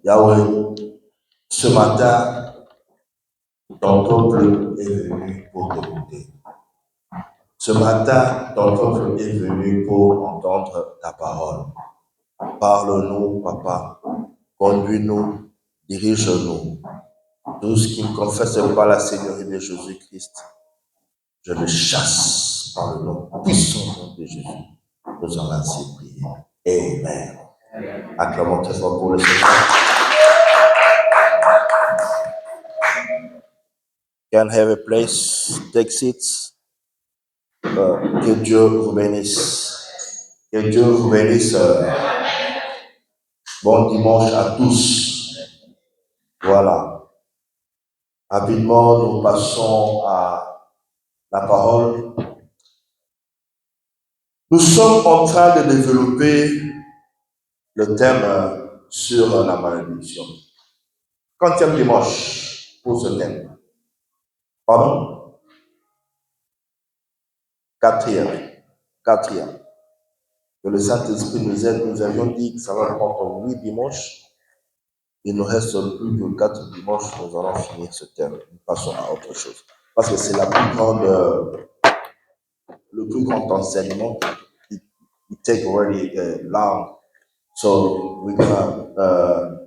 Yahweh, ce matin, ton peuple est venu pour t'écouter. Ce matin, ton peuple est venu pour entendre ta parole. Parle-nous, Papa. Conduis-nous, dirige-nous. Tout ce qui ne confesse pas la Seigneurie de Jésus-Christ, je le chasse par le nom puissant de Jésus. Nous allons ainsi prier. Amen. Acclamons très fort pour le Seigneur. Can have a place, take seats. Que Dieu vous bénisse. Que Dieu vous bénisse. Bon dimanche à tous. Voilà. Rapidement, nous passons à la parole. Nous sommes en train de développer le thème sur la malédiction. Quantième dimanche pour ce thème? Pardon? Quatrième. Que le Saint-Esprit nous aide. Nous avions dit que ça va prendre 8 dimanches. Il nous reste plus que 4 dimanches. Nous allons finir ce thème. Nous passons à autre chose. Parce que c'est le plus grand enseignement. It takes already long. So we're gonna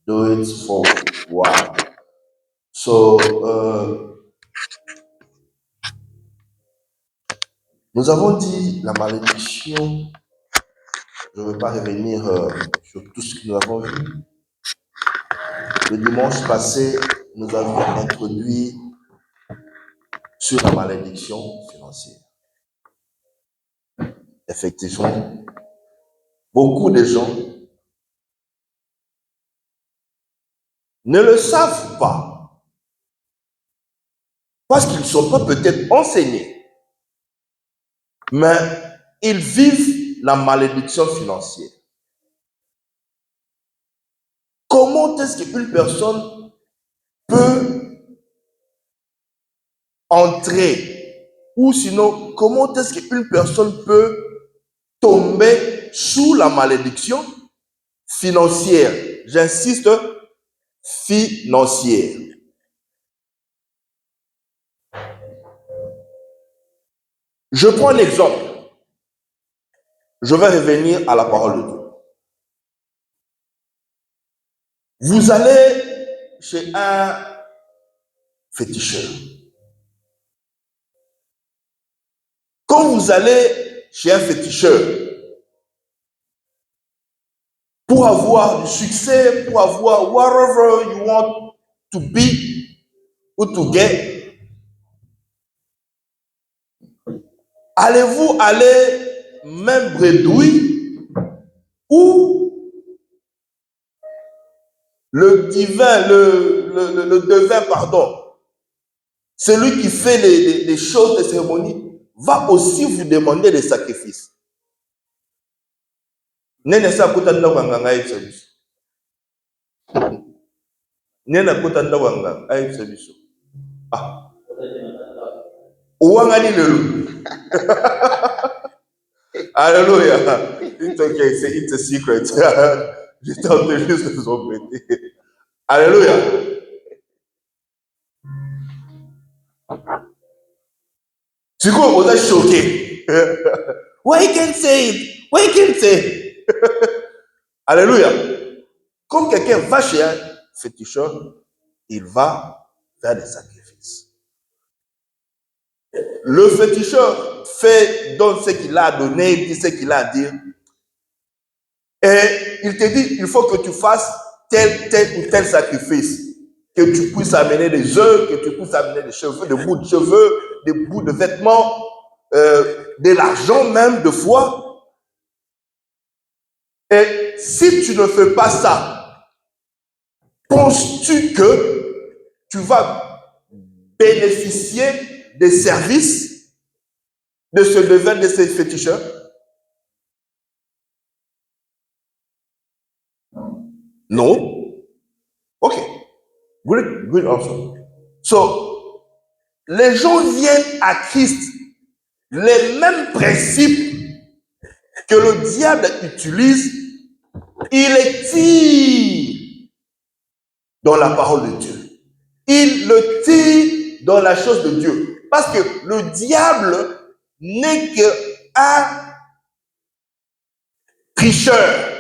do it for a while. So nous avons dit la malédiction. Je ne vais pas revenir sur tout ce que nous avons vu. Le dimanche passé, nous avions introduit sur la malédiction financière. Effectivement, beaucoup de gens ne le savent pas parce qu'ils ne sont pas peut-être enseignés, mais ils vivent la malédiction financière. Comment est-ce qu'une personne peut entrer, ou sinon, comment est-ce qu'une personne peut tomber sous la malédiction financière? J'insiste, financière. Je prends un exemple. Je vais revenir à la parole de Dieu. Vous allez chez un féticheur. Quand vous allez chez un féticheur, pour avoir du succès, pour avoir whatever you want to be ou to get, allez-vous aller même bredouille ou le devin, pardon, celui qui fait les choses, les cérémonies, va aussi vous demander des sacrifices. Nene sa kuta ndawanga ngai service. Nene kuta ndawanga ngai service. Ah. Uwanga ni lelu. Alléluia. It's okay, it's a secret. Je tente juste de vous embêter. Alléluia. Tu vois, on est choqué. Why you can't say it? Why you can't say it? Alléluia. Comme quelqu'un va chez un féticheur, il va faire des sacrifices. Le féticheur donne ce qu'il a donné, il dit ce qu'il a à dire. Et il te dit, il faut que tu fasses tel ou tel sacrifice. Que tu puisses amener des œufs, que tu puisses amener des cheveux, des bouts de cheveux, des bouts de vêtements, de l'argent même, de foi. Et si tu ne fais pas ça, penses-tu que tu vas bénéficier des services de ce devin, de ces féticheurs? Non. Ok. Good answer. So, les gens viennent à Christ, les mêmes principes que le diable utilise, il les tire dans la parole de Dieu. Il le tire dans la chose de Dieu. Parce que le diable n'est qu'un tricheur.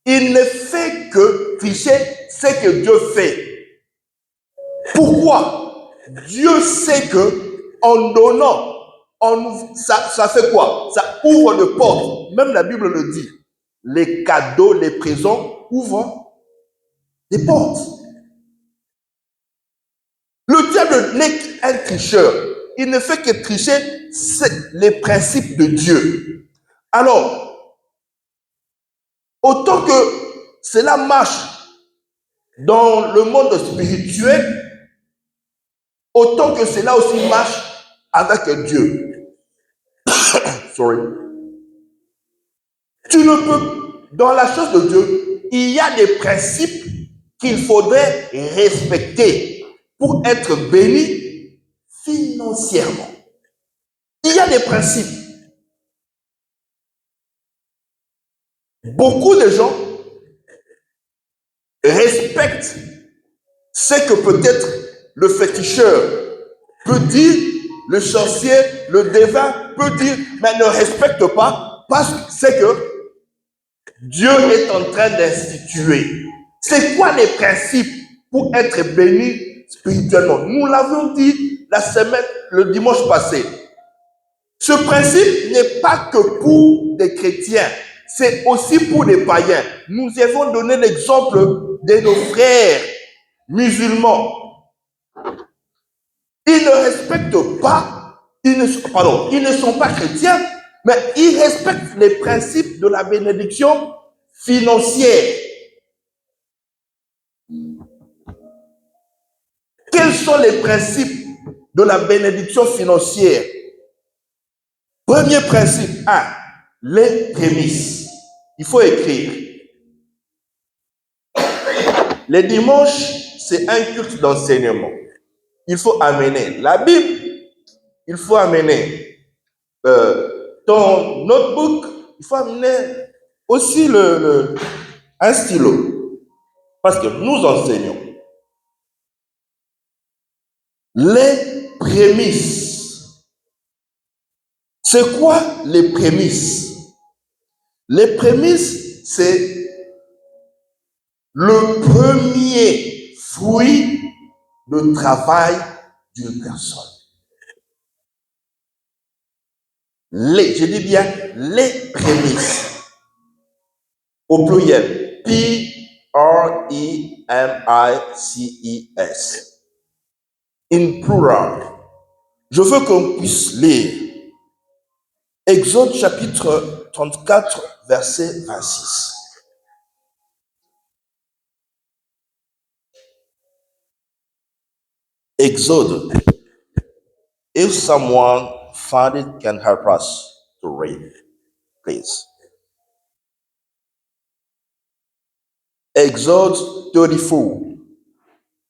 Il ne fait que tricher ce que Dieu fait. Pourquoi? Dieu sait que en donnant, ça fait quoi? Ça ouvre le porte. Même la Bible le dit. Les cadeaux, les présents ouvrent des portes. Le diable n'est qu'un tricheur. Il ne fait que tricher les principes de Dieu. Alors, autant que cela marche dans le monde spirituel, autant que cela aussi marche avec Dieu. Sorry. Tu ne peux, dans la chose de Dieu, il y a des principes qu'il faudrait respecter pour être béni financièrement. Il y a des principes. Beaucoup de gens respectent ce que peut-être le féticheur peut dire, le sorcier, le devin peut dire, mais ne respecte pas parce que c'est que Dieu est en train d'instituer. C'est quoi les principes pour être béni spirituellement? Nous l'avons dit le dimanche passé. Ce principe n'est pas que pour des chrétiens, c'est aussi pour des païens. Nous avons donné l'exemple de nos frères musulmans. Ils ne respectent pas, ils ne sont pas chrétiens, mais ils respectent les principes de la bénédiction financière. Quels sont les principes de la bénédiction financière? Premier principe, 1, les prémices. Il faut écrire. Les dimanches, c'est un culte d'enseignement. Il faut amener la Bible, il faut amener ton notebook, il faut amener aussi un stylo. Parce que nous enseignons. Les prémices. C'est quoi les prémices? Les prémices, c'est le premier fruit de travail d'une personne. Je dis bien les prémices. Au pluriel. P-R-E-M-I-C-E-S. In plural. Je veux qu'on puisse lire Exode chapitre 34, verset 26. Exode. If someone found it can help us to read, please. Exode 34.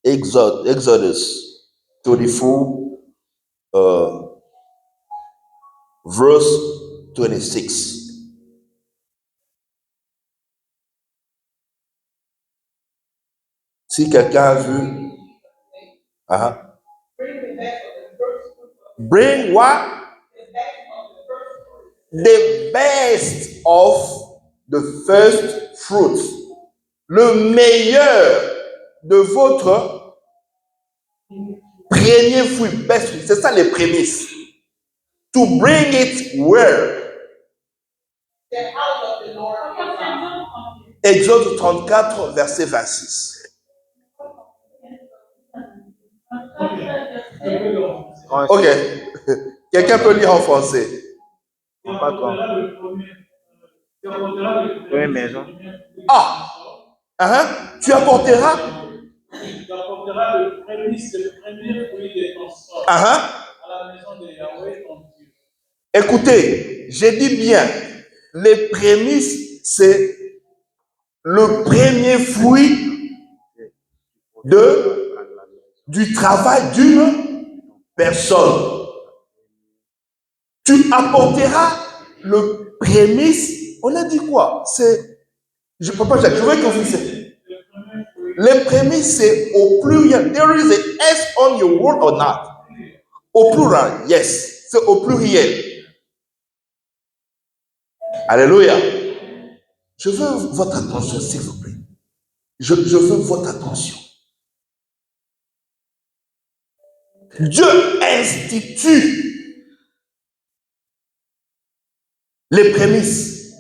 Exodus 34, verse 26. Si quelqu'un a vu, bring what? The best of the first fruits. Le meilleur de votre premier fruit. Best fruit. C'est ça les prémices. To bring it where? Exode 34, verset 26. Ok. Quelqu'un peut lire en français? Pas trop. Première maison. Tu apporteras? Tu apporteras le premier fruit de ton sol à la maison de Yahweh ton Dieu. Écoutez, j'ai dit bien, les prémices, c'est le premier fruit du travail d'une personne. Tu apporteras le prémice. On a dit quoi? Je veux que vous disiez. Les prémices, c'est au pluriel. There is an S on your word or not? Au plural, yes. C'est au pluriel. Alléluia. Je veux votre attention, s'il vous plaît. Je veux votre attention. Dieu institue les prémices.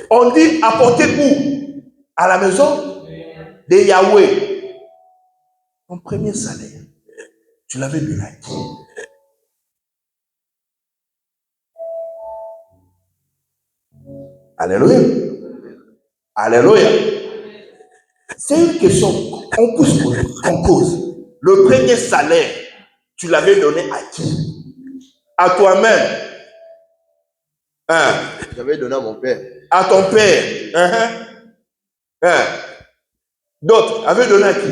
On dit apporter où? À la maison de Yahweh. Ton premier salaire, tu l'avais donné à qui? Alléluia. Alléluia. C'est une question qu'on pose. Le premier salaire, tu l'avais donné à qui? À toi-même. J'avais donné à mon père. À ton père. D'autres avaient donné à qui?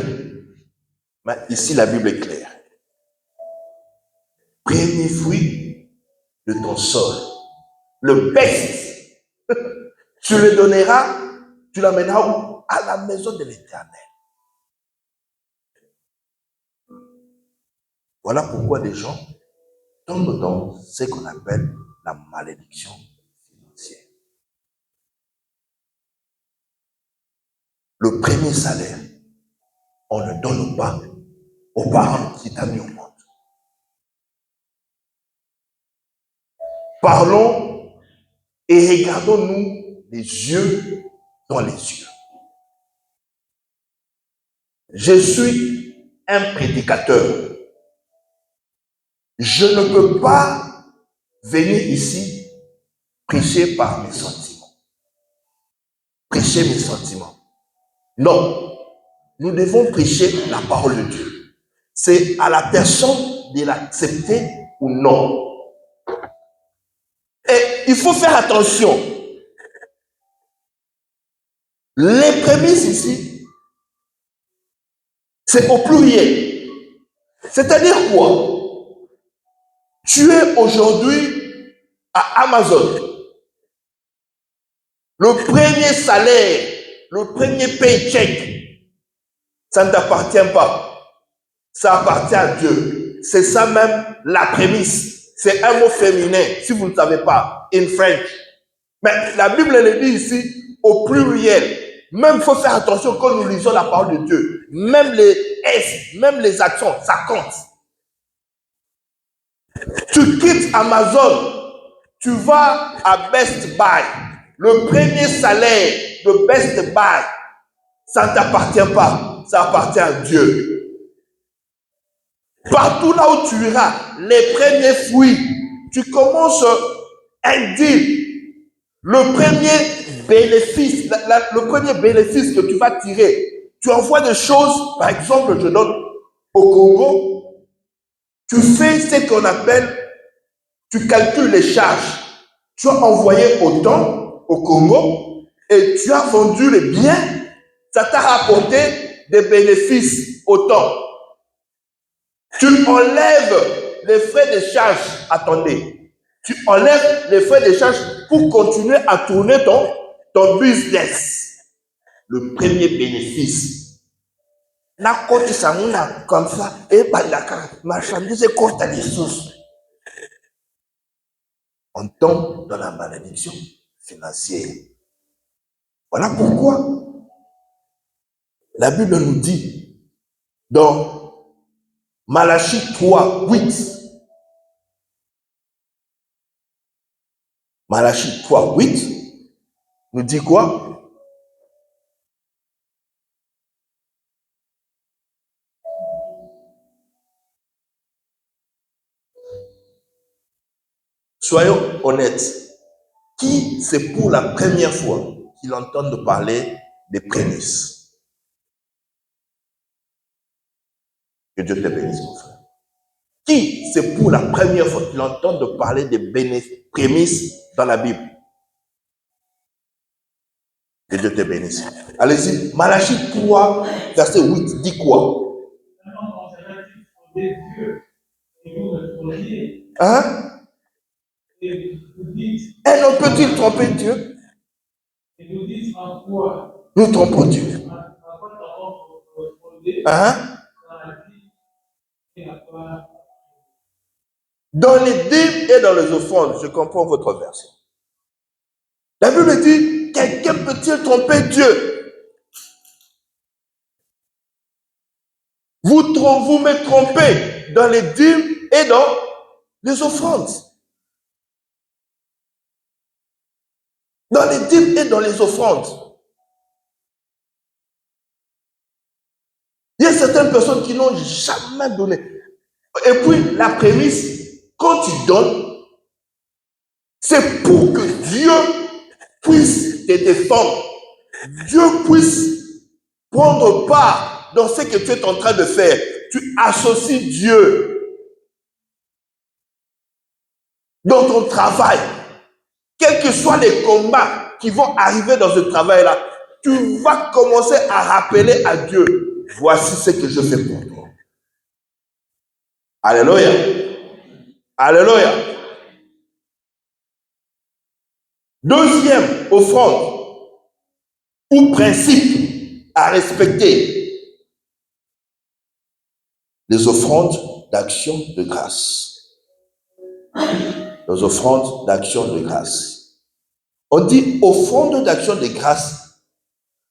Mais ici, la Bible est claire. Premier fruit de ton sol, le best, tu le donneras, tu l'amèneras où? À la maison de l'Éternel. Voilà pourquoi des gens tombent dans ce qu'on appelle la malédiction financière. Le premier salaire, on ne donne pas aux parents qui t'ont mis au monde. Parlons et regardons-nous les yeux dans les yeux. Je suis un prédicateur. Je ne peux pas venir ici prêcher par mes sentiments. Prêcher mes sentiments. Non. Nous devons prêcher la parole de Dieu. C'est à la personne de l'accepter ou non. Et il faut faire attention. Les prémices ici, c'est au pluriel. C'est-à-dire quoi? Tu es aujourd'hui à Amazon. Le premier salaire, le premier paycheck, ça ne t'appartient pas. Ça appartient à Dieu. C'est ça même la prémisse. C'est un mot féminin, si vous ne savez pas, in French. Mais la Bible le dit ici au pluriel. Même il faut faire attention quand nous lisons la parole de Dieu. Même les S, même les actions, ça compte. Tu quittes Amazon, tu vas à Best Buy. Le premier salaire de Best Buy, ça ne t'appartient pas, ça appartient à Dieu. Partout là où tu iras, les premiers fruits, tu commences un deal. Le premier bénéfice, le premier bénéfice que tu vas tirer, tu envoies des choses, par exemple, je donne au Congo, tu fais ce qu'on appelle, tu calcules les charges. Tu as envoyé autant au Congo et tu as vendu les biens, ça t'a rapporté des bénéfices autant. Tu enlèves les frais de charge, attendez, tu enlèves les frais de charge pour continuer à tourner ton business. Le premier bénéfice. La côte s'amène comme ça, et par la marchandise est courte à l'issue. On tombe dans la malédiction financière. Voilà pourquoi la Bible nous dit dans Malachie 3, 8. Malachie 3, 8 nous dit quoi? Soyons honnêtes. Qui c'est pour la première fois qu'ils entendent parler des prémices? Que Dieu te bénisse, mon frère. Qui c'est pour la première fois qu'ils entendent parler des prémices dans la Bible? Que Dieu te bénisse. Allez-y, Malachie 3, verset 8, dit quoi? Hein? Et on peut-il tromper Dieu? Et nous dites en quoi Nous trompons Dieu. Dans les dîmes et dans les offrandes, je comprends votre version. La Bible dit, quelqu'un peut-il tromper Dieu? Vous me trompez dans les dîmes et dans les offrandes. Dans les dîmes et dans les offrandes. Il y a certaines personnes qui n'ont jamais donné. Et puis, la prémisse, quand tu donnes, c'est pour que Dieu puisse te défendre. Dieu puisse prendre part dans ce que tu es en train de faire. Tu associes Dieu dans ton travail. Quels que soient les combats qui vont arriver dans ce travail-là, tu vas commencer à rappeler à Dieu, voici ce que je fais pour toi. Alléluia. Alléluia. Deuxième offrande ou principe à respecter, les offrandes d'action de grâce. Les offrandes d'action de grâce. On dit offrande d'action de grâce,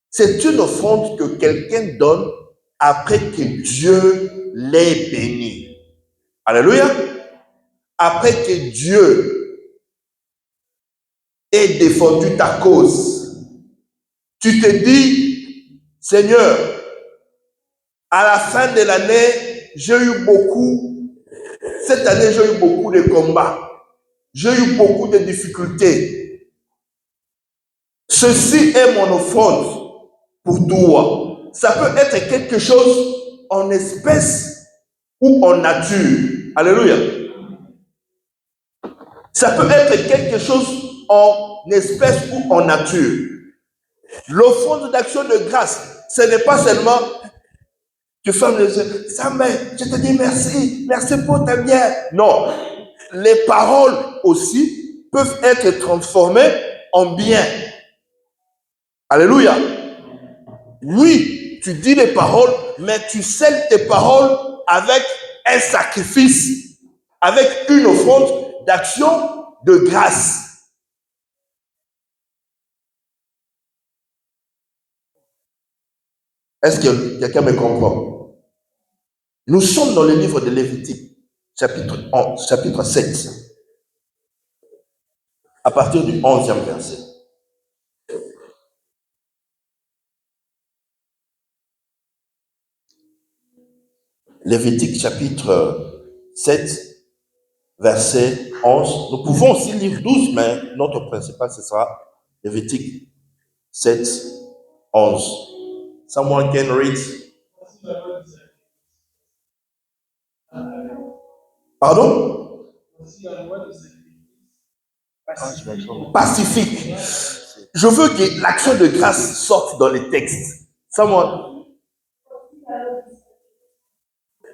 c'est une offrande que quelqu'un donne après que Dieu l'ait béni. Alléluia. Après que Dieu ait défendu ta cause. Tu te dis, Seigneur, à la fin de l'année, j'ai eu beaucoup, cette année j'ai eu beaucoup de combats. J'ai eu beaucoup de difficultés. Ceci est mon offrande pour toi. Ça peut être quelque chose en espèce ou en nature. Alléluia. Ça peut être quelque chose en espèce ou en nature. L'offrande d'action de grâce, ce n'est pas seulement tu fermes les yeux. Samuel, je te dis merci. Merci pour ta bière. Non. Les paroles aussi peuvent être transformées en bien. Alléluia. Oui, tu dis les paroles, mais tu scelles tes paroles avec un sacrifice, avec une offrande d'action de grâce. Est-ce que quelqu'un me comprend? Nous sommes dans le livre de Lévitique, chapitre 7, à partir du 11e verset. Lévitique chapitre 7, verset 11. Nous pouvons aussi lire 12, mais notre principal, ce sera Lévitique 7, 11. Someone can read. Pardon? Pacifique. Je veux que l'action de grâce sorte dans les textes. Someone.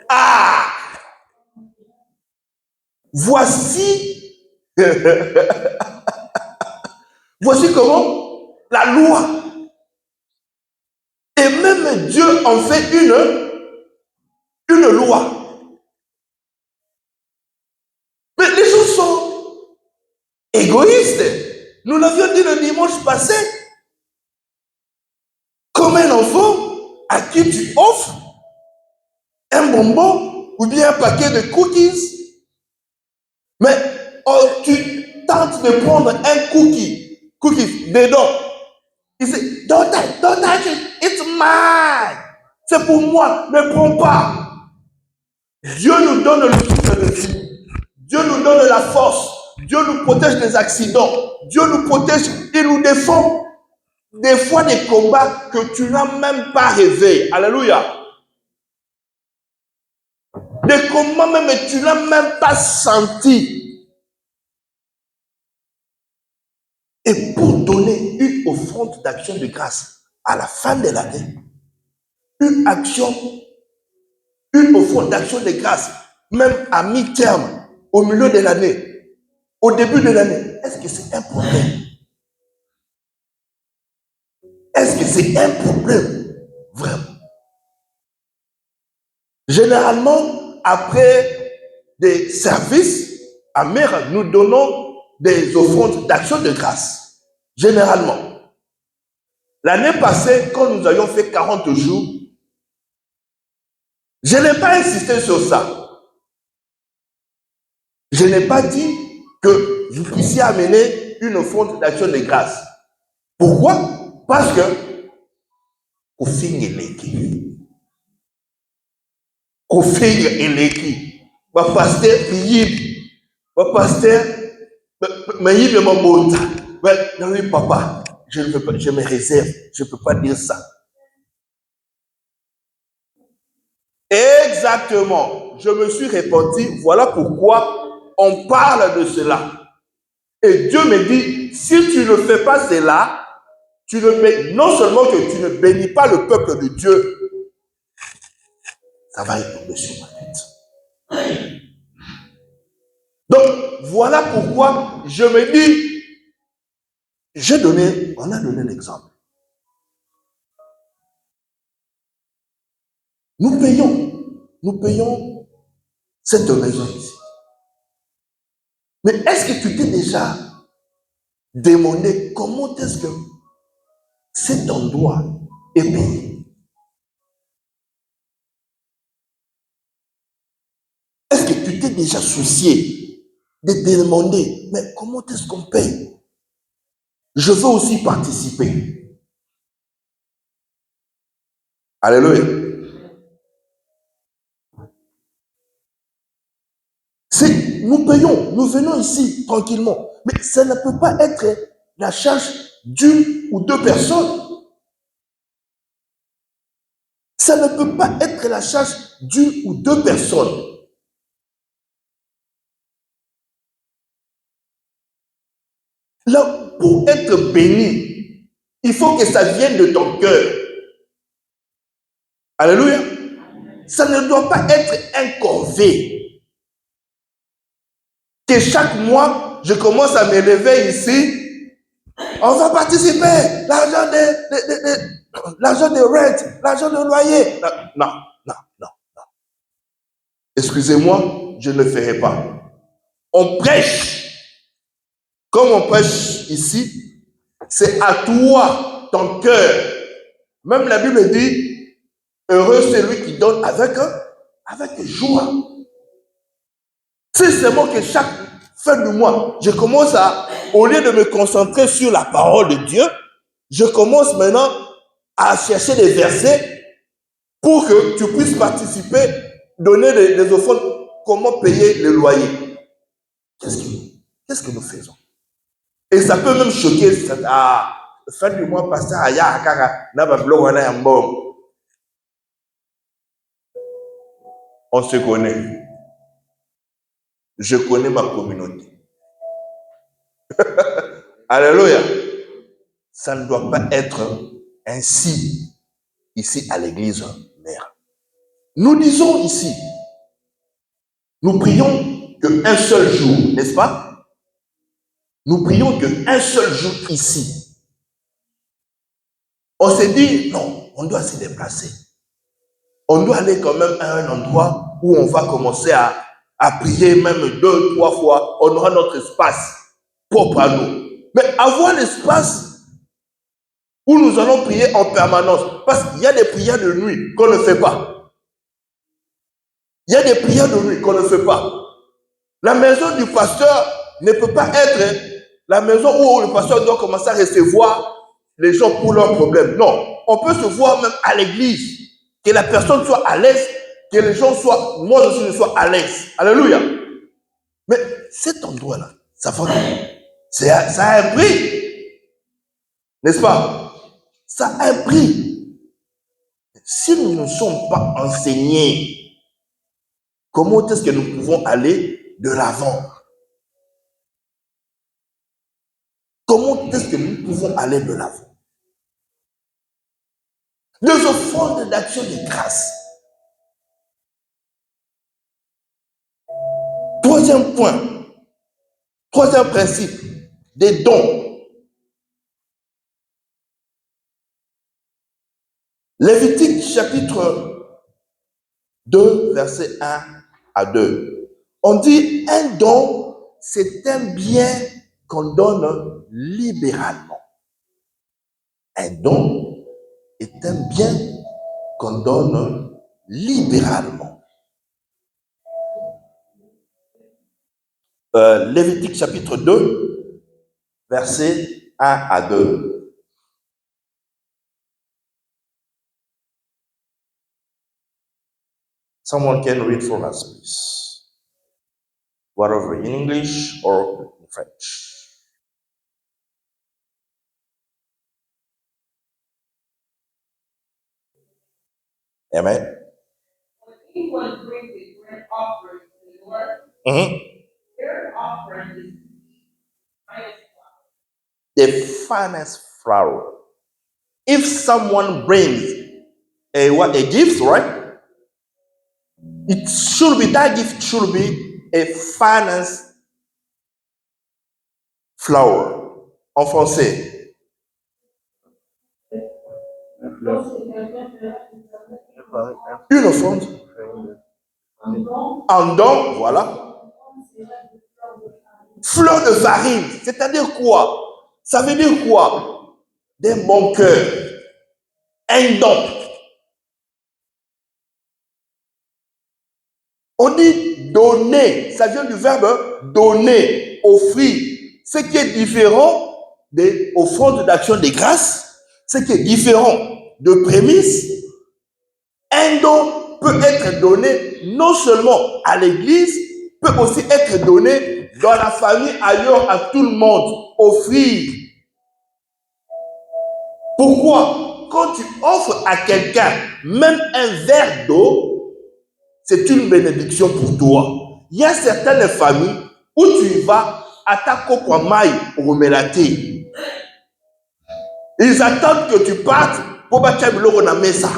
Ah! Voici. Voici comment la loi. Et même Dieu en fait une loi. Mais les gens sont égoïstes. Nous l'avions dit le dimanche passé. Comme un enfant à qui tu offres un bonbon ou bien un paquet de cookies. Mais tu tentes de prendre un cookie dedans. Il dit, don't touch it, it's mine. C'est pour moi, ne prends pas. Dieu nous donne le souffle de vie. Dieu nous donne la force. Dieu nous protège des accidents. Dieu nous protège et nous défend. Des fois des combats que tu n'as même pas rêvé. Alléluia. Des combats même que tu n'as même pas senti. Et pour donner une offrande d'action de grâce à la fin de l'année, une offrande d'action de grâce, même à mi-terme, au milieu de l'année, au début de l'année, est-ce que c'est un problème? Est-ce que c'est un problème? Vraiment. Généralement, après des services, à mère, nous donnons des offrandes d'action de grâce. Généralement. L'année passée, quand nous avions fait 40 jours, je n'ai pas insisté sur ça. Je n'ai pas dit que vous puissiez amener une offrande d'action de grâce. Pourquoi? Parce que Kofi Eleki. Kofi Eleki. Ma pasteur Yib. Ma pasteur Mayib Mambota. Non, oui, papa, je ne peux pas, je me réserve. Je ne peux pas dire ça. Exactement. Je me suis répandu. Voilà pourquoi on parle de cela. Et Dieu me dit, si tu ne fais pas cela, non seulement que tu ne bénis pas le peuple de Dieu, ça va tomber sur ma tête. Donc, voilà pourquoi je me dis, on a donné l'exemple. Nous payons cette maison ici. Mais est-ce que tu t'es déjà demandé comment est-ce que cet endroit est payé? Est-ce que tu t'es déjà soucié de te demander, mais comment est-ce qu'on paye? Je veux aussi participer. Alléluia. Nous payons, nous venons ici tranquillement. Mais ça ne peut pas être la charge d'une ou deux personnes. Ça ne peut pas être la charge d'une ou deux personnes. Là, pour être béni, il faut que ça vienne de ton cœur. Alléluia. Ça ne doit pas être un corvée. Que chaque mois, je commence à me lever ici, on va participer, l'argent de rent, l'argent de loyer. Non. Excusez-moi, je ne le ferai pas. On prêche. Comme on prêche ici, c'est à toi, ton cœur. Même la Bible dit, heureux celui qui donne avec joie. C'est seulement que chaque fin du mois, je commence au lieu de me concentrer sur la parole de Dieu, je commence maintenant à chercher des versets pour que tu puisses participer, donner des offrandes, comment payer le loyer. Qu'est-ce que nous faisons? Et ça peut même choquer. Fin du mois, pasteur, on se connaît. Je connais ma communauté. Alléluia. Ça ne doit pas être ainsi ici à l'église mère. Nous disons ici, nous prions qu'un seul jour, n'est-ce pas? Nous prions qu'un seul jour ici. On s'est dit, non, on doit se déplacer. On doit aller quand même à un endroit où on va commencer à prier même 2, 3 fois. On aura notre espace propre à nous. Mais avoir l'espace où nous allons prier en permanence, parce qu'il y a des prières de nuit qu'on ne fait pas. Il y a des prières de nuit qu'on ne fait pas. La maison du pasteur ne peut pas être la maison où le pasteur doit commencer à recevoir les gens pour leurs problèmes. Non, on peut se voir même à l'église, que la personne soit à l'aise, que les gens soient, moi aussi je sois à l'aise. Alléluia. Mais cet endroit-là, ça a un prix. N'est-ce pas? Ça a un prix. Si nous ne sommes pas enseignés, comment est-ce que nous pouvons aller de l'avant? Comment est-ce que nous pouvons aller de l'avant? Les offrandes d'action de grâce. Troisième point, troisième principe, des dons. Lévitique chapitre 2, verset 1 à 2. On dit un don, c'est un bien qu'on donne libéralement. Un don est un bien qu'on donne libéralement. Lévitique chapitre 2, verset 1 à 2. Someone can read for us, please. Whatever, in English or in French. Amen. When anyone brings a burnt offering to the Lord, their offering is The finest flour. If someone brings a gift, right? That gift should be a finest flour. En français. Une offrande. Un don, voilà. Fleur de farine, c'est-à-dire quoi? Ça veut dire quoi? D'un bon cœur. Un don. On dit donner, ça vient du verbe donner, offrir. Ce qui est différent des offrandes d'action de grâce, ce qui est différent de prémices, un don peut être donné non seulement à l'église, peut aussi être donné dans la famille, ailleurs, à tout le monde. Offrir. Pourquoi? Quand tu offres à quelqu'un même un verre d'eau, c'est une bénédiction pour toi. Il y a certaines familles où tu vas à ta coquamai au melaté. Ils attendent que tu partes pour battre le na mesa.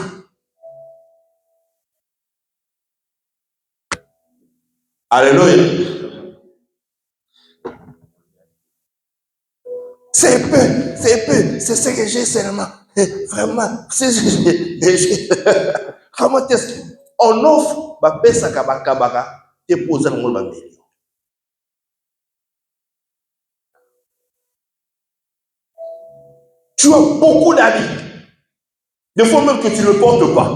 Alléluia. C'est peu, c'est ce que j'ai seulement. Vraiment, comment est-ce qu'on offre ma pesa kabaka, te pose dans le million. Tu as beaucoup d'amis. Des fois même que tu ne portes pas.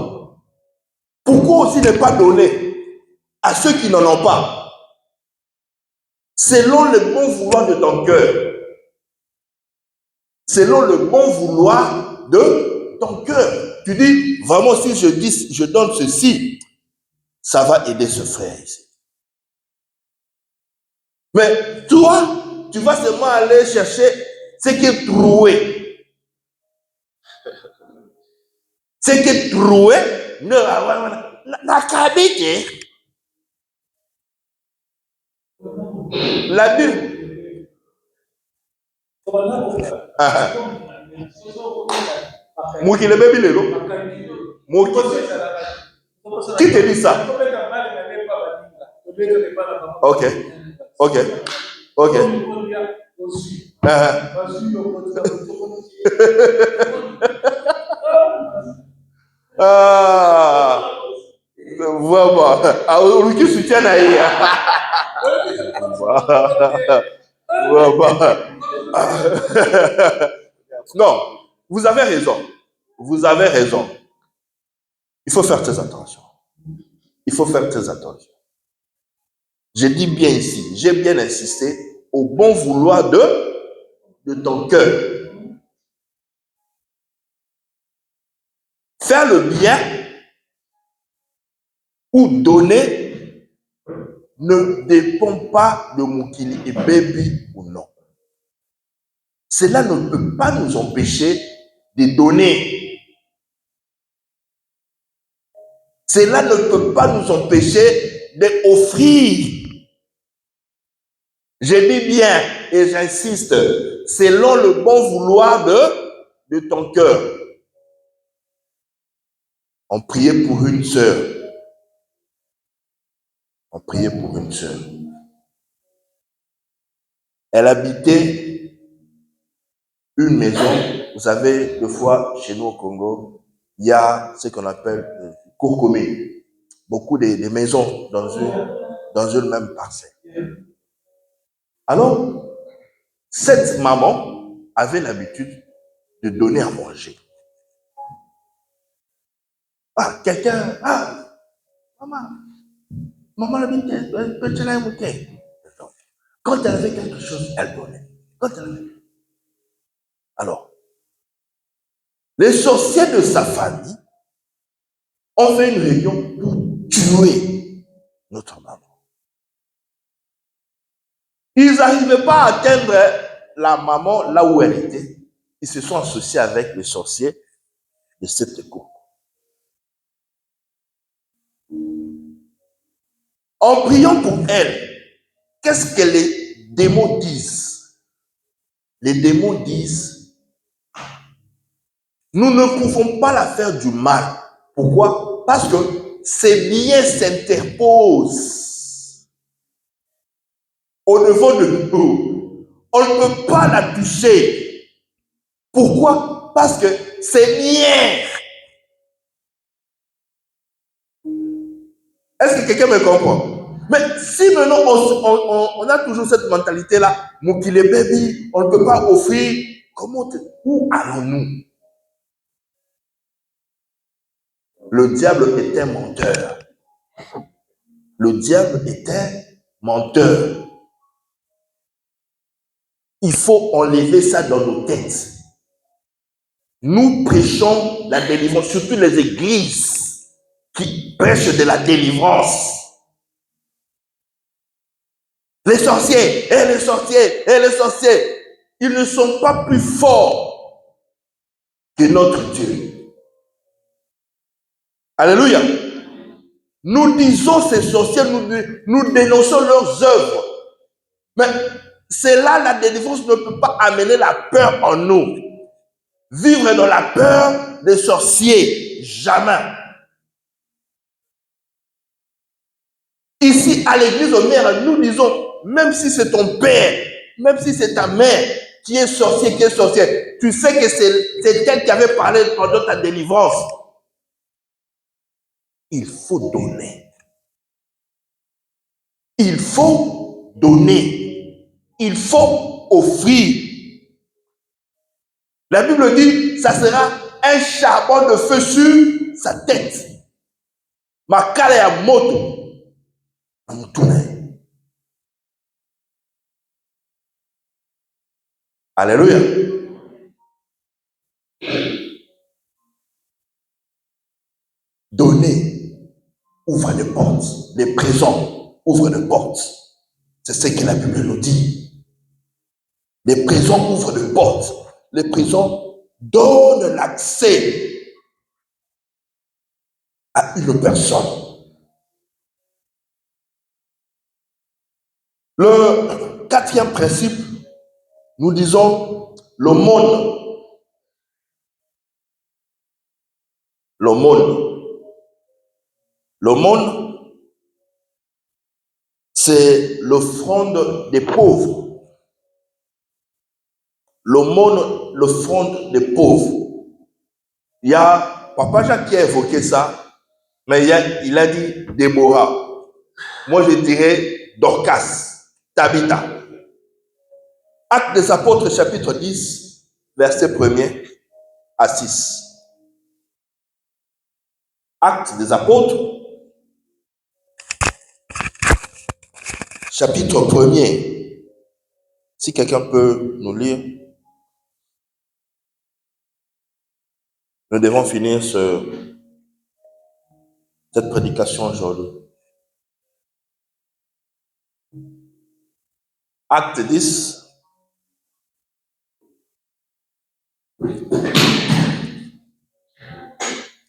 Pourquoi aussi ne pas donner à ceux qui n'en ont pas? Selon le bon vouloir de ton cœur. Selon le bon vouloir de ton cœur. Tu dis, vraiment, si je donne ceci, ça va aider ce frère ici. Mais toi, tu vas seulement aller chercher ce qui est troué. Ce qui est troué, la cabine. La Bible. Moki le bébé le Moki. Qui te dit ça? Ok. Vraiment. Alors, qui soutient Non, vous avez raison. Vous avez raison. Il faut faire très attention. Il faut faire très attention. Je dis bien ici, j'ai bien insisté au bon vouloir de ton cœur. Faire le bien ou donner ne dépend pas de Mukili et Baby ou non. Cela ne peut pas nous empêcher de donner. Cela ne peut pas nous empêcher d'offrir. Je dis bien et j'insiste, selon le bon vouloir de ton cœur. On priait pour une sœur. On priait pour une sœur. Elle habitait une maison. Vous savez, des fois, chez nous au Congo, il y a ce qu'on appelle cour commune. Beaucoup de maisons dans une même parcelle. Alors, cette maman avait l'habitude de donner à manger. Ah, quelqu'un, maman l'a dit, quand elle avait quelque chose, elle donnait. Alors, les sorciers de sa famille ont fait une réunion pour tuer notre maman. Ils n'arrivaient pas à atteindre la maman là où elle était. Ils se sont associés avec les sorciers de cette cour. En priant pour elle, qu'est-ce que les démons disent? Les démons disent, nous ne pouvons pas la faire du mal. Pourquoi? Parce que ses liens s'interposent au niveau de nous. On ne peut pas la toucher. Pourquoi? Parce que c'est liens. Est-ce que quelqu'un me comprend? Mais si maintenant on a toujours cette mentalité-là, mon kilo baby, on ne peut pas offrir, où allons-nous? Le diable est un menteur. Le diable est un menteur. Il faut enlever ça dans nos têtes. Nous prêchons la délivrance, surtout les églises qui prêchent de la délivrance. Les sorciers, les sorciers, ils ne sont pas plus forts que notre Dieu. Alléluia. Nous disons ces sorciers, nous dénonçons leurs œuvres. Mais c'est là la délivrance ne peut pas amener la peur en nous. Vivre dans la peur des sorciers, jamais. Ici, à l'église au Mère, nous disons, même si c'est ton père, même si c'est ta mère qui est sorcier, tu sais que c'est elle qui avait parlé pendant ta délivrance. Il faut donner. Il faut donner. Il faut offrir. La Bible dit, ça sera un charbon de feu sur sa tête. Makala ya moto. Alléluia. Donner ouvre des portes. Les présents ouvrent des portes. C'est ce que la Bible nous dit. Les présents ouvrent des portes. Les présents donnent l'accès à une personne. Le quatrième principe, nous disons l'aumône. L'aumône, c'est l'offrande des pauvres. L'aumône, l'offrande des pauvres. Il y a Papa Jacques qui a évoqué ça, mais il a dit Déborah. Moi, je dirais Dorcas, Tabitha. Actes des Apôtres, chapitre 10, verset 1er à 6. Actes des Apôtres, chapitre 1er. Si quelqu'un peut nous lire, nous devons finir cette prédication aujourd'hui. Acte 10.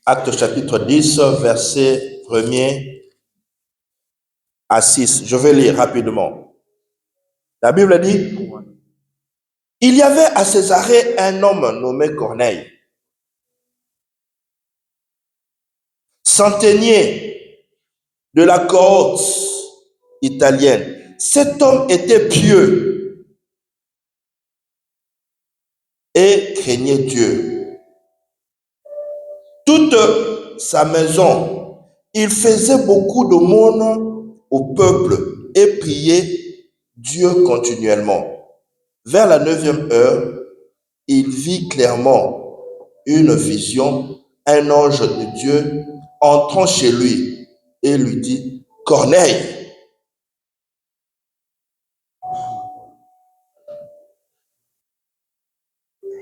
Acte chapitre 10, verset 1er à 6. Je vais lire rapidement. La Bible dit, il y avait à Césarée un homme nommé Corneille, centenier de la cohorte italienne. Cet homme était pieux et craignait Dieu. toute sa maison. Il faisait beaucoup d'aumônes au peuple et priait Dieu continuellement. Vers la 9e heure, il vit clairement une vision, un ange de Dieu entrant chez lui et lui dit, Corneille.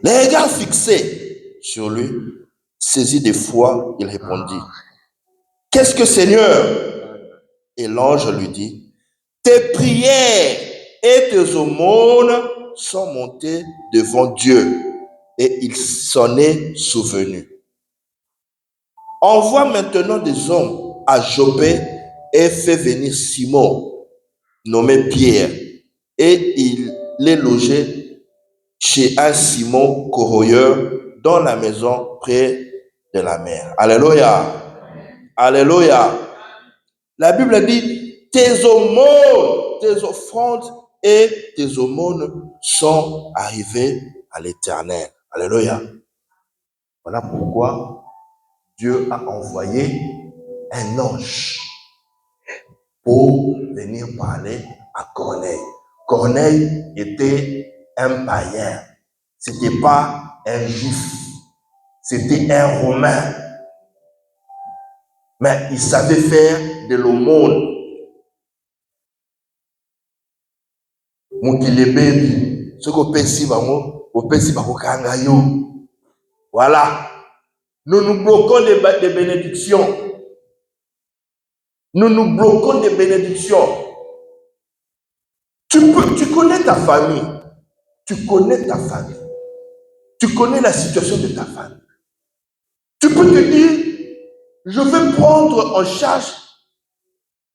Les regards fixés sur lui, saisi d'effroi, il répondit, qu'est-ce que Seigneur? Et l'ange lui dit, tes prières et tes aumônes sont montées devant Dieu et il s'en est souvenu. Envoie maintenant des hommes à Jopé et fais venir Simon, nommé Pierre, et il est logé chez un Simon corroyeur dans la maison près de la mer. Alléluia. Alléluia. La Bible dit, tes aumônes, tes offrandes et tes aumônes sont arrivées à l'Éternel. Alléluia. Voilà pourquoi Dieu a envoyé un ange pour venir parler à Corneille. Corneille était un païen. C'était pas un juif. C'était un romain. Mais il savait faire de l'aumône. Voilà. Nous nous bloquons des bénédictions. Nous nous bloquons des bénédictions. Tu connais ta famille. Tu connais ta famille. Tu connais la situation de ta famille. Tu peux te dire, je vais prendre en charge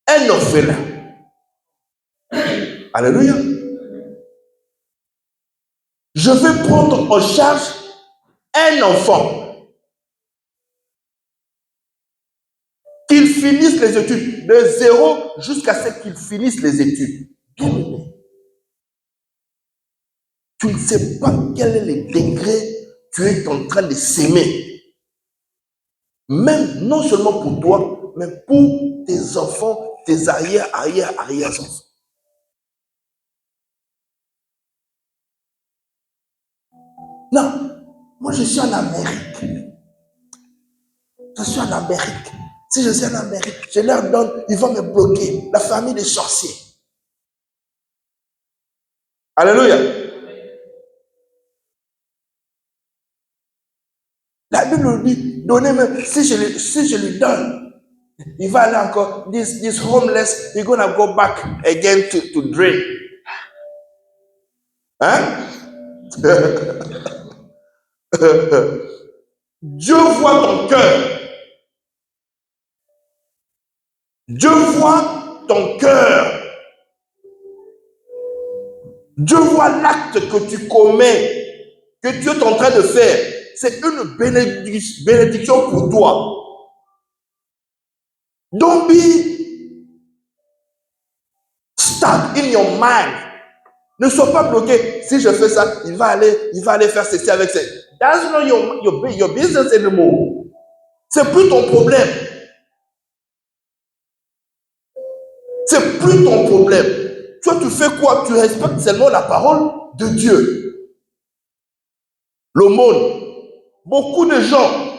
un orphelin. Alléluia. Je vais prendre en charge un enfant. Qu'il finisse les études, de 0 jusqu'à ce qu'il finisse les études. Bien aimé. Tu ne sais pas quel est le degré que tu es en train de s'aimer. Même, non seulement pour toi, mais pour tes enfants, tes arrière-enfants. Non, moi je suis en Amérique. Je suis en Amérique. Si je suis en Amérique, je leur donne, ils vont me bloquer. La famille des sorciers. Alléluia. La Bible dit, donnez-moi, si je lui donne, il va aller encore, this homeless, he's gonna go back again to drink. Hein? Dieu voit ton cœur. Dieu voit ton cœur. Dieu voit l'acte que tu commets, que Dieu est en train de faire. C'est une bénédiction pour toi. Don't be stuck in your mind. Ne sois pas bloqué. Si je fais ça, il va aller faire ceci avec ça. That's not your business anymore. C'est plus ton problème. C'est plus ton problème. Toi, tu fais quoi? Tu respectes seulement la parole de Dieu. L'aumône. Beaucoup de gens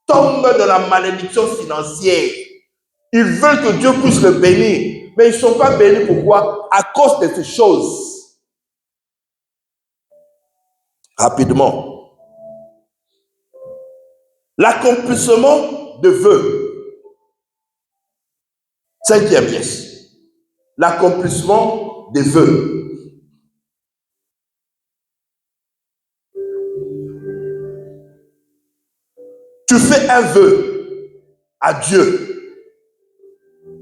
tombent dans la malédiction financière. Ils veulent que Dieu puisse le bénir. Mais ils ne sont pas bénis. Pourquoi? À cause de ces choses. Rapidement. L'accomplissement de vœux. 5e pièce. L'accomplissement des vœux. Tu fais un vœu à Dieu.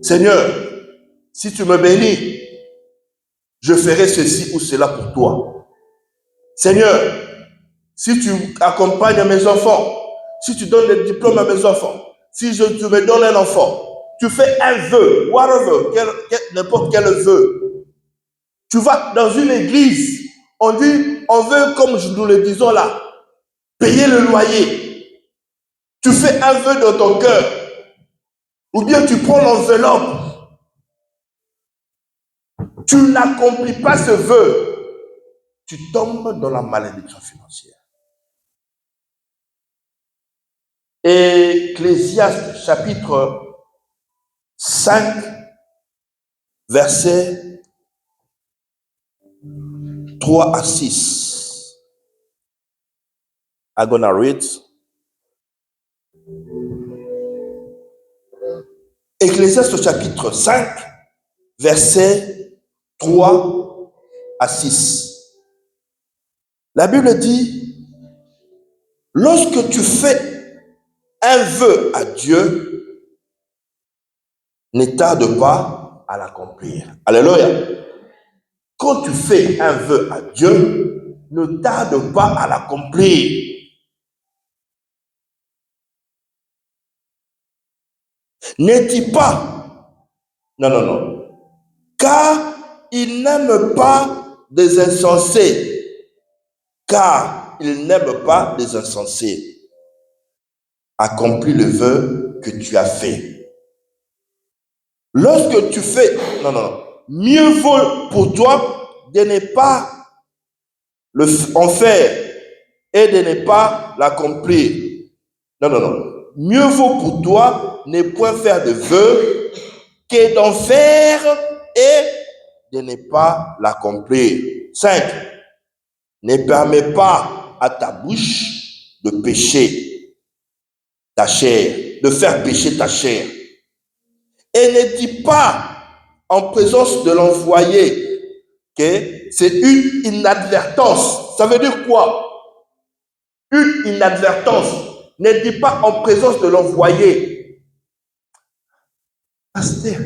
Seigneur, si tu me bénis, je ferai ceci ou cela pour toi. Seigneur, si tu accompagnes mes enfants, si tu donnes des diplômes à mes enfants, si tu me donnes un enfant, tu fais un vœu, whatever, n'importe quel vœu. Tu vas dans une église, on dit, on veut, comme nous le disons là, payer le loyer. tu fais un vœu dans ton cœur, ou bien tu prends l'enveloppe, tu n'accomplis pas ce vœu, tu tombes dans la malédiction financière. Ecclésiaste chapitre 5, versets 3 à 6. I'm gonna read. Ecclésiaste chapitre 5, versets 3 à 6. La Bible dit, lorsque tu fais un vœu à Dieu, ne tarde pas à l'accomplir. Alléluia. Quand tu fais un vœu à Dieu, ne tarde pas à l'accomplir. Ne dis pas, non, car il n'aime pas des insensés, car il n'aime pas des insensés. Accomplis le vœu que tu as fait. Lorsque tu fais, mieux vaut pour toi de ne pas en faire et de ne pas l'accomplir. Non. Mieux vaut pour toi ne point faire de vœu que d'en faire et de ne pas l'accomplir. 5. Ne permets pas à ta bouche de pécher ta chair, de faire pécher ta chair. Et ne dis pas en présence de l'envoyé que c'est une inadvertance. Ça veut dire quoi? Une inadvertance. Ne dis pas en présence de l'envoyé. Pasteur,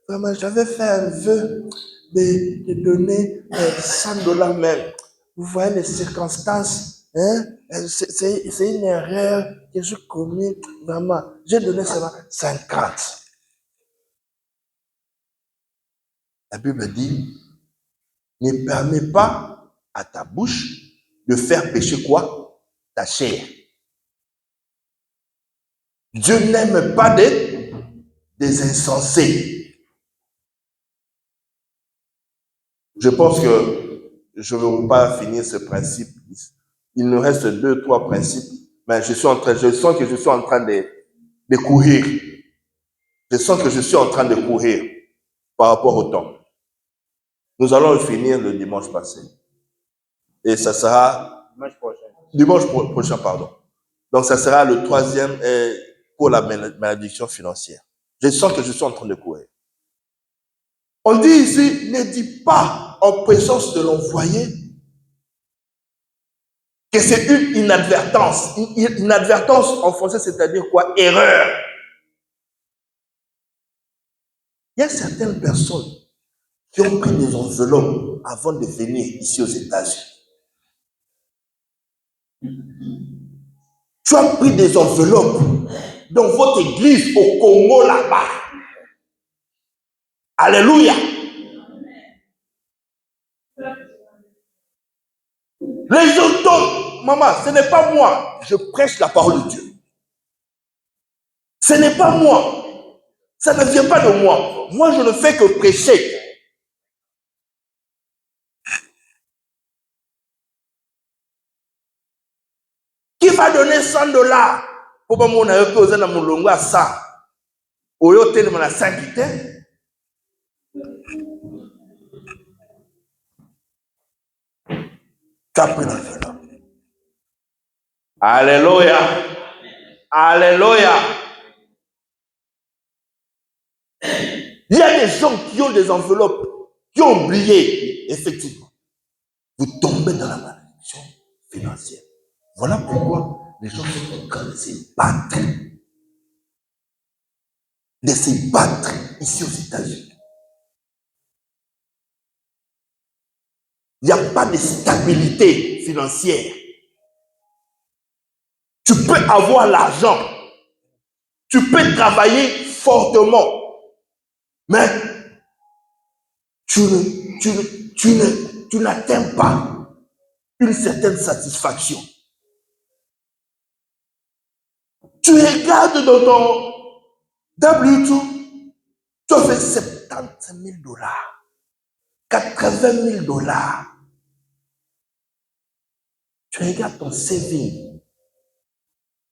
vraiment, j'avais fait un vœu de donner $100 même. Vous voyez les circonstances, hein? C'est une erreur que j'ai commise. Vraiment, j'ai donné seulement 50. La Bible dit, ne permets pas à ta bouche de faire pécher quoi? Ta chair. Dieu n'aime pas des insensés. Je pense que je ne veux pas finir ce principe. Il nous reste 2-3 principes, mais je sens que je suis en train de courir. Je sens que je suis en train de courir par rapport au temps. Nous allons le finir le dimanche passé. Et ça sera dimanche prochain, pardon. Donc ça sera le 3e pour la malédiction financière. Je sens que je suis en train de courir. On dit ici, ne dis pas en présence de l'envoyé que c'est une inadvertance. Une inadvertance en français, c'est-à-dire quoi? Erreur. Il y a certaines personnes qui ont pris des enveloppes avant de venir ici aux États-Unis. Tu as pris des enveloppes dans votre église au Congo là-bas. Alléluia. Les autres, maman, ce n'est pas moi. Je prêche la parole de Dieu. Ce n'est pas moi. Ça ne vient pas de moi. Moi, je ne fais que prêcher. Qui va donner $100 pour que mon aïe pose dans mon longo à ça? Au lieu de la 5 quitter. Alléluia. Alléluia. Il y a des gens qui ont des enveloppes, qui ont oublié, effectivement. Vous tombez dans la malédiction financière. Voilà pourquoi les gens sont en train de se battre. De se battre ici aux États-Unis. Il n'y a pas de stabilité financière. Tu peux avoir l'argent. Tu peux travailler fortement. Mais tu n'atteins pas une certaine satisfaction. Tu regardes dans ton W2, tu as fait 70 000 $, 80 000 $. Tu regardes ton saving,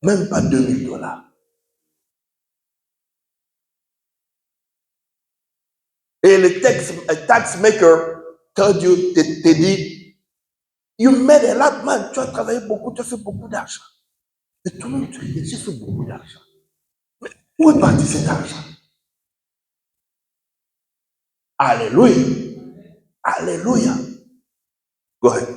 même pas 2 000 $. Et le tax maker te dit, you made a lot, man. Tu as travaillé beaucoup, tu as fait beaucoup d'argent. Et toi-même, tu dis, j'ai fait beaucoup d'argent. Mais où est parti cet argent? Alléluia. Alléluia. Go ahead.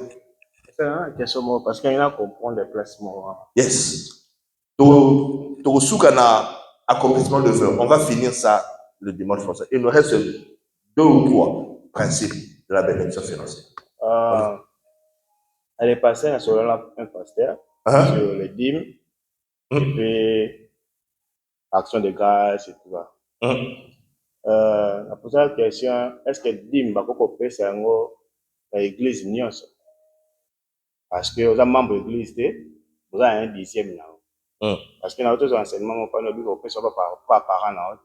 C'est une question parce qu'il y a comprendre les placements. Yes. Pour Soukana, accomplissement de feu. On va finir ça le dimanche prochain. Il nous reste 2 ou 3 principes de la bénédiction financière. Elle est passée sur un pasteur sur les dîmes et puis action de grâce et tout ça. La posé la question, est-ce que dîme va couper ça dans l'église nyonso? Parce que vous êtes membre de l'église, vous avez un 10e là. Parce que dans d'autres enseignements, on parle de couper ça pas par an là,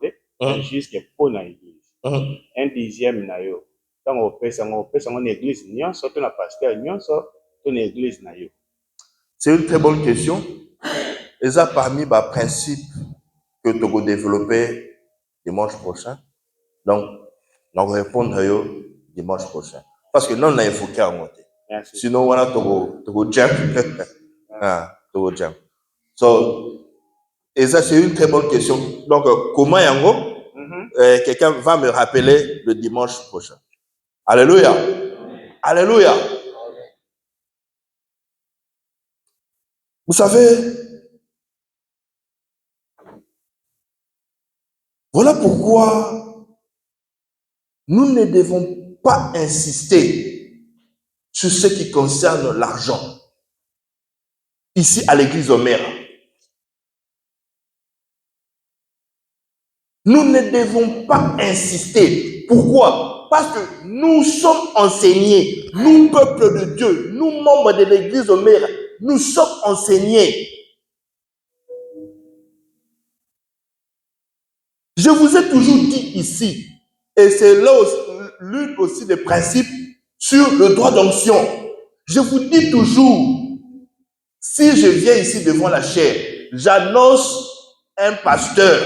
juste pour l'église. Un 10e là yo. Quand on paie ça dans l'église nyonso, tout la pasteur nyonso, tout l'église là yo. C'est une très bonne question. Et ça parmi les principes que tu vas développer dimanche prochain. Donc, on va répondre à eux dimanche prochain. Parce que non, on a un fouquet à monter. Sinon, on a tout jam. Tout jam. Et ça, c'est une très bonne question. Donc, comment yango? Quelqu'un va me rappeler le dimanche prochain. Alléluia. Alléluia. Vous savez, voilà pourquoi nous ne devons pas insister sur ce qui concerne l'argent. Ici, à l'église Omera. Nous ne devons pas insister. Pourquoi? Parce que nous sommes enseignés. Nous, peuple de Dieu, nous, membres de l'église Omera, nous sommes enseignés. Je vous ai toujours dit ici, et c'est là l'une aussi des principes sur le droit d'onction. Je vous dis toujours, si je viens ici devant la chaire, j'annonce un pasteur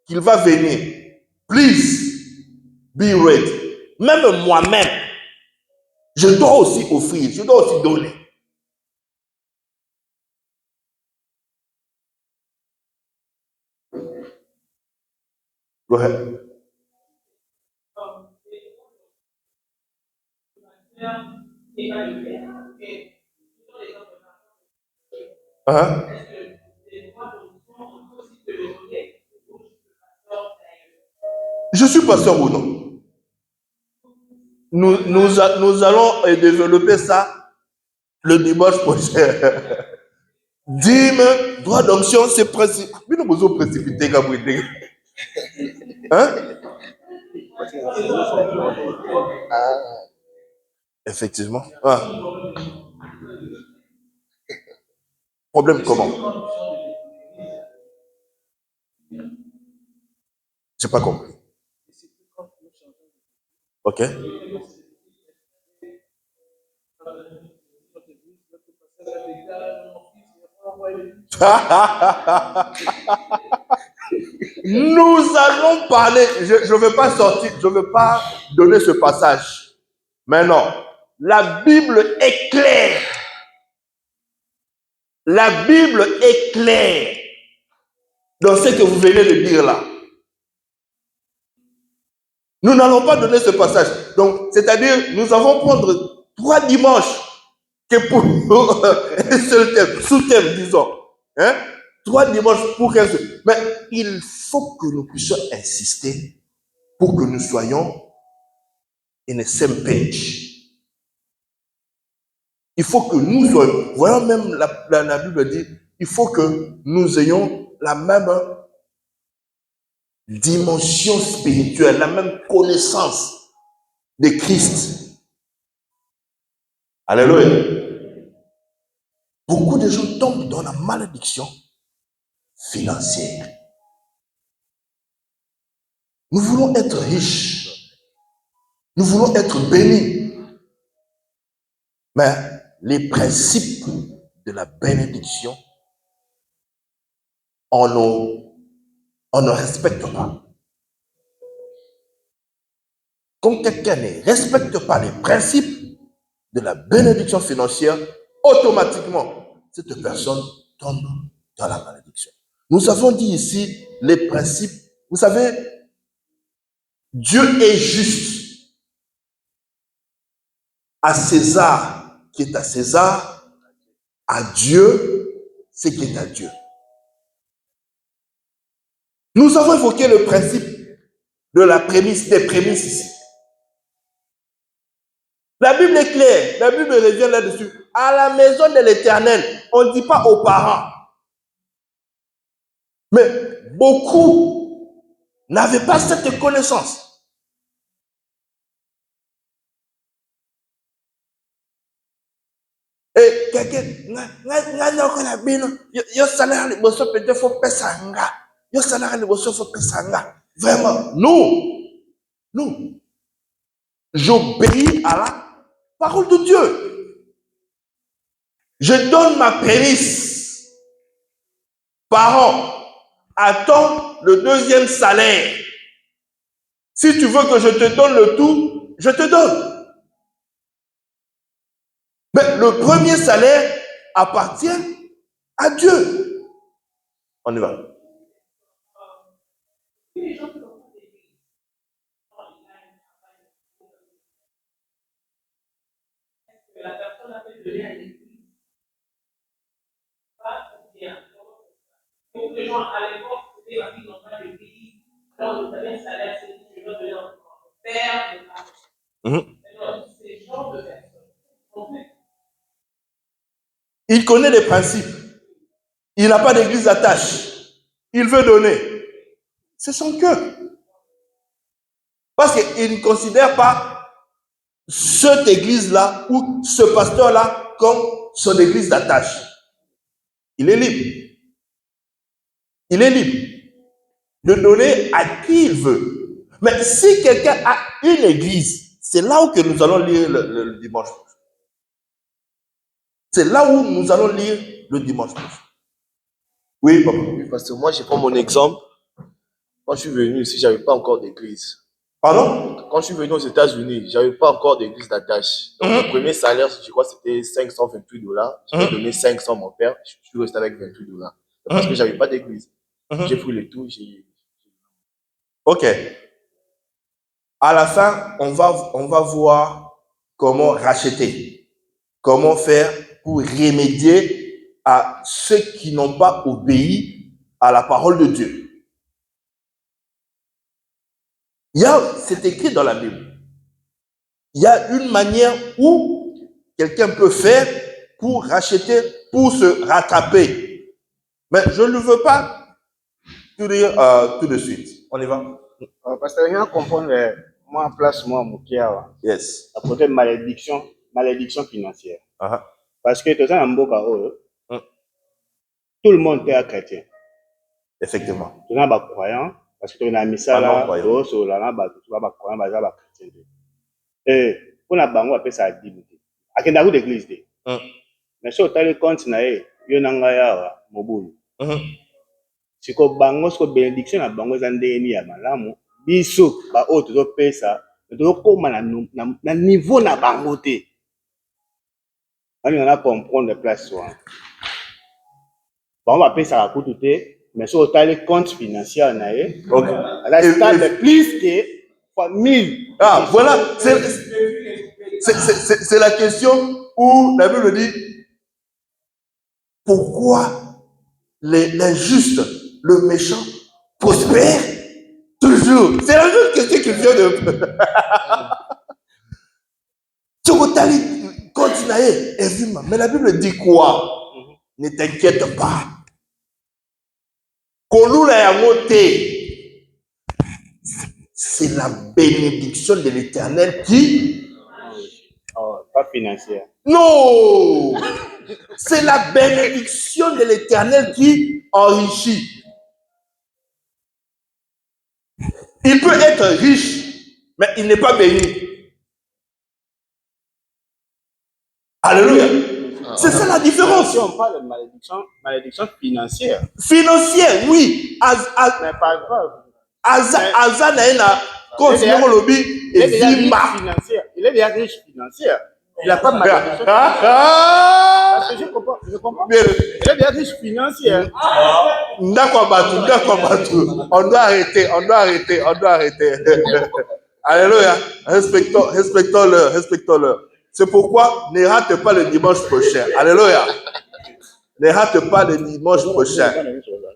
qu'il va venir. Please be ready. Même moi-même, je dois aussi offrir, je dois aussi donner. Go ahead. Je suis pasteur ou non? Nous allons développer ça le dimanche prochain. Dîme, droit d'onction, c'est précis. Mais nous besoin précipiter comme vous dites. Effectivement. Problème comment? J'ai pas compris. Ok. Nous allons parler. Je ne veux pas sortir, je ne veux pas donner ce passage. Mais non, la Bible est claire. La Bible est claire dans ce que vous venez de dire là. Nous n'allons pas donner ce passage. Donc, c'est-à-dire, nous allons prendre 3 dimanches que pour un seul thème, sous-thème, disons. 3 dimanches pour 15. Mais il faut que nous puissions insister pour que nous soyons in the same page. Il faut que nous soyons, voilà même la Bible dit, il faut que nous ayons la même dimension spirituelle, la même connaissance de Christ. Alléluia. Beaucoup de gens tombent dans la malédiction financière. Nous voulons être riches. Nous voulons être bénis. Mais les principes de la bénédiction, on ne respecte pas. Quand quelqu'un ne respecte pas les principes de la bénédiction financière, automatiquement, cette personne tombe dans la malédiction. Nous avons dit ici les principes. Vous savez, Dieu est juste. À César qui est à César, à Dieu ce qui est à Dieu. Nous avons évoqué le principe de la prémisse, des prémices ici. La Bible est claire, la Bible revient là-dessus. À la maison de l'Éternel, on ne dit pas aux parents. Mais beaucoup n'avaient pas cette connaissance. Et quelqu'un, vraiment, nous, j'obéis à la parole de Dieu. Je donne ma prémisse par an. Attends le deuxième salaire. Si tu veux que je te donne le tout, je te donne. Mais le premier salaire appartient à Dieu. On y va. La personne a fait donner à l'église. Pas bien. Beaucoup de gens à l'époque, c'était la vie normale de l'église. Alors, vous avez un salaire, c'est que je dois donner au père, de l'argent. Alors, ces genres de personnes. Il connaît les principes. Il n'a pas d'église d'attache. Il veut donner. C'est son cœur. Parce qu'il ne considère pas cette église-là ou ce pasteur-là comme son église d'attache. Il est libre. Il est libre de donner à qui il veut. Mais si quelqu'un a une église, c'est là où que nous allons lire le dimanche. C'est là où nous allons lire le dimanche. Oui, papa. Oui, parce que moi, je prends mon exemple. Quand je suis venu ici, je n'avais pas encore d'église. Pardon? Quand je suis venu aux États-Unis, je n'avais pas encore d'église d'attache. Donc, le premier salaire, je crois, c'était $528. J'ai donné 500 à mon père. Je suis resté avec $28. Parce que je n'avais pas d'église. J'ai pris le tout. Ok. À la fin, on va voir comment racheter. Comment faire pour remédier à ceux qui n'ont pas obéi à la parole de Dieu. C'est écrit dans la Bible. Il y a une manière où quelqu'un peut faire pour racheter, pour se rattraper. Mais je ne veux pas tout dire tout de suite. On y va? Parce que rien comprendre, moi, en place, moi, mon cœur. Yes. À côté de malédiction financière. Parce que tout ça, tout le monde est chrétien. Effectivement. Tout le monde est croyant. Parce que tu as mis ça là, tu as croyant, chrétien. Et pour la banque, on appelle ça dignité. À quel niveau d'église? Mais si tu as le compte, tu as un mobile. Si tu as une bénédiction, tu as un biso, ba o to pesa, to koma na niveau na bangote. On a comprendre les places soin. Bon, on va payer ça à coup tout mais si tu as les comptes financiers na e, la stade de plus que fois 1000. Ah, voilà, c'est la question où la Bible dit pourquoi les justes, le méchant prospère toujours. C'est la même question qui vient de. Mais la Bible dit quoi? Ne t'inquiète pas. C'est la bénédiction de l'Éternel qui. Pas financière. Non! C'est la bénédiction de l'Éternel qui enrichi. Il peut être riche, mais il n'est pas béni. Alléluia. C'est ça la différence. Si on parle de malédiction financière. Financière, oui. Mais pas grave. Aza naena continue le lobby et vima. Il est déjà riche financière. Il n'a pas de malédiction. Parce que je comprends. Il est déjà riche financière. D'accord, on doit arrêter. Alléluia. Respectons-le. C'est pourquoi ne rate pas le dimanche prochain. Alléluia. Ne rate pas le dimanche prochain.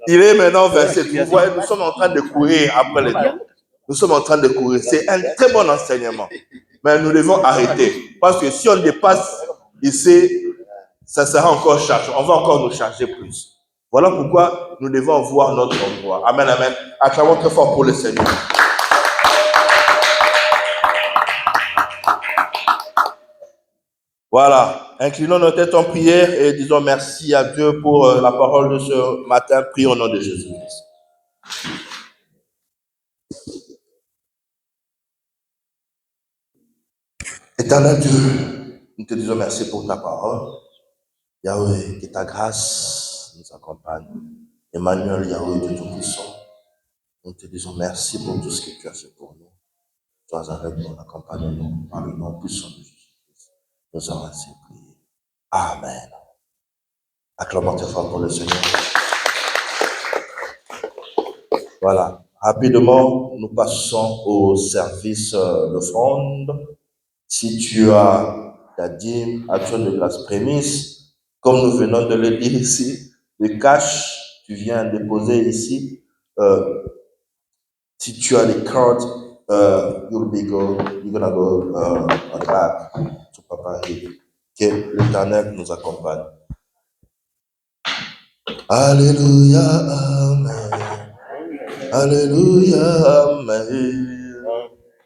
Il est maintenant verset. Vous voyez, nous sommes en train de courir après les dimanches. Nous sommes en train de courir. C'est un très bon enseignement. Mais nous devons arrêter. Parce que si on dépasse ici, ça sera encore chargé. On va encore nous charger plus. Voilà pourquoi nous devons voir notre endroit. Amen, amen. Acclamons très fort pour le Seigneur. Voilà. Inclinons nos têtes en prière et disons merci à Dieu pour la parole de ce matin. Prions au nom de Jésus-Christ. Éternel Dieu, nous te disons merci pour ta parole. Yahweh, que ta grâce nous accompagne. Emmanuel, Yahweh, Dieu Tout-Puissant, nous te disons merci pour tout ce que tu as fait pour nous. Sois avec nous, accompagne-nous par le nom puissant de Jésus-Christ. Nous avons ainsi prié. Amen. Acclamons très fort pour le Seigneur. Voilà. Rapidement, nous passons au service d'offrande. Si tu as ta dîme, action de grâce prémisse, comme nous venons de le dire ici, le cash, tu viens déposer ici. Si tu as les cartes, you're gonna go on back to Papa Hill. Que l'Éternel nous accompagne. Alléluia, amen. Alléluia, amen.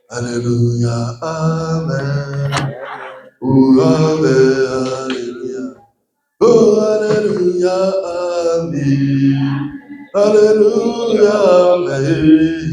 Alléluia, amen. Oh, amen, alléluia. Oh, alléluia, amen. Alléluia, amen.